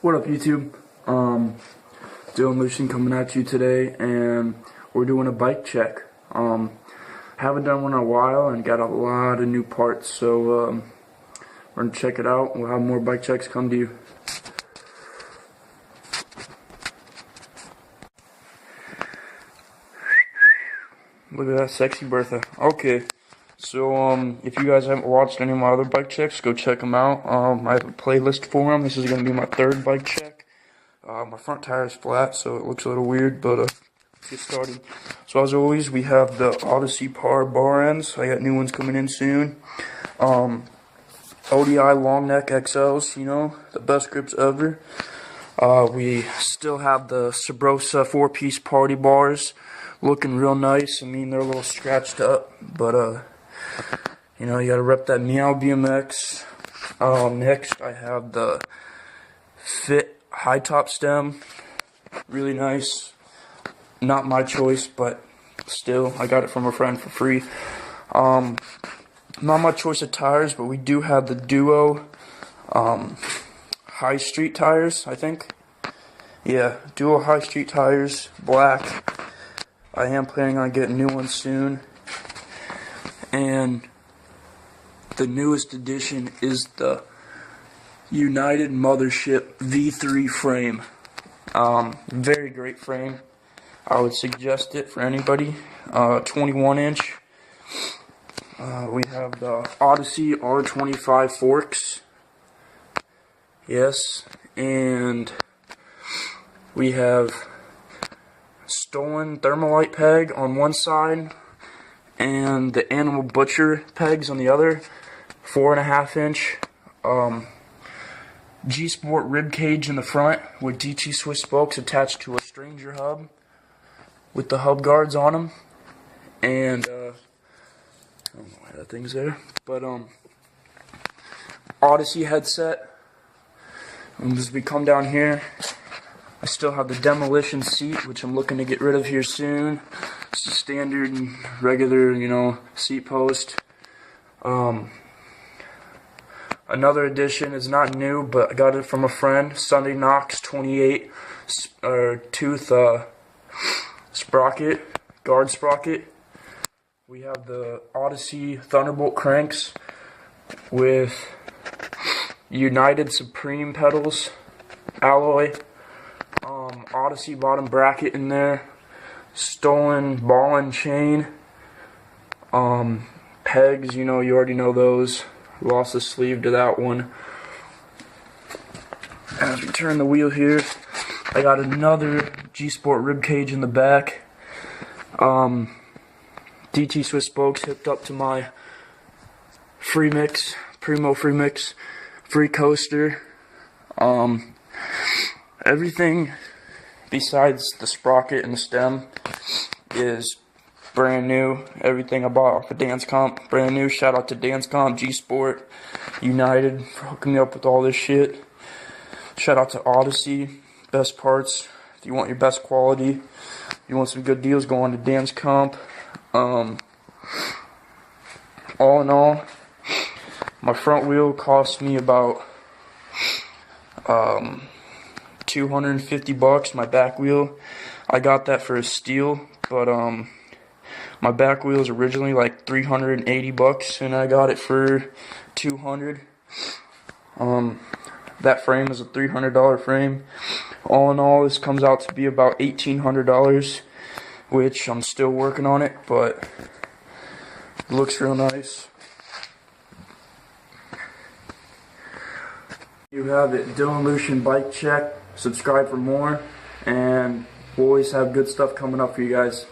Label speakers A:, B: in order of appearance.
A: What up, YouTube? Dylan Lucian coming at you today, and we're doing a bike check. Haven't done one in a while and got a lot of new parts, so we're gonna check it out. We'll have more bike checks come to you. Look at that sexy Bertha. Okay, so if you guys haven't watched any of my other bike checks, go check them out. I have a playlist for them. This is going to be my third bike check. My front tire is flat, so it looks a little weird, but let's get started. So as always, we have the Odyssey Power bar ends. I got new ones coming in soon. ODI long neck XLs, you know, the best grips ever. We still have the Sabrosa 4-piece party bars, looking real nice. I mean, they're a little scratched up, but you know, you gotta rep that Meow BMX. Next, I have the Fit high top stem, really nice. Not my choice, but still, I got it from a friend for free. Not my choice of tires, but we do have the Duo High Street tires, I think. Yeah, Duo High Street tires, black. I am planning on getting new ones soon. And the newest addition is the United Mothership V3 frame. Very great frame. I would suggest it for anybody. 21 inch. We have the Odyssey R25 forks. Yes. And we have Stolen Thermalite peg on one side and the Animal Butcher pegs on the other. 4.5 inch. G-Sport rib cage in the front with DT Swiss spokes attached to a Stranger hub with the hub guards on them. And I don't know why that thing's there, but Odyssey headset. And as we come down here, I still have the Demolition seat, which I'm looking to get rid of here soon. It's a standard and regular, you know, seat post. Another addition is not new, but I got it from a friend. Sunday Knox 28 tooth sprocket, guard sprocket. We have the Odyssey Thunderbolt cranks with United Supreme pedals, alloy. Odyssey bottom bracket in there. Stolen ball and chain. Pegs, you know, you already know those. Lost the sleeve to that one. As we turn the wheel here, I got another G-Sport rib cage in the back. DT Swiss spokes hooked up to my Primo Free Mix free coaster. Everything besides the sprocket and the stem is brand new. Everything I bought off of Dance Comp, brand new. Shout out to Dance Comp, G-Sport, United for hooking me up with all this shit. Shout out to Odyssey, best parts. If you want your best quality, you want some good deals, go on to Dance Comp. All in all, my front wheel cost me about $250. My back wheel, I got that for a steal, but my back wheel is originally like $380, and I got it for $200. That frame is a $300 frame. All in all, this comes out to be about $1,800, which I'm still working on it, but it looks real nice. You have it, Dylan Lucian bike check. Subscribe for more, and we'll always have good stuff coming up for you guys.